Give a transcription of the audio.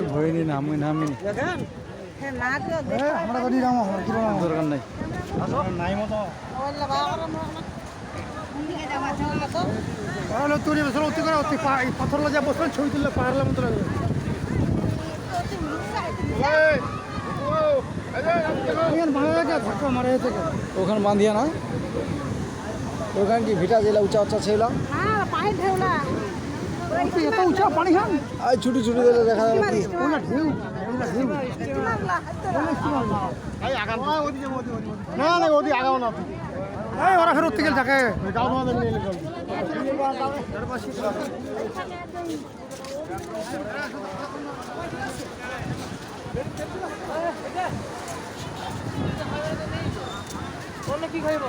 ভরিনি নামই নামিনি আমরা কদি যাবো দরকার নাই নাই মতো তুলি বছর অতি করে অতি পাথর যা বসবেন ছবি তুললে পাহাড়ের মতো লাগবে ওখানে বাঁধিয়া না ওখানে কি ভিটা যেলা উঁচা উঁচা ছিল এত উঁচা পানি খান ছুটি ছুটি দিলে দেখা যাবে না না ওদি আগাও না ওরা ফেরত থেকে থাকে কি খাইব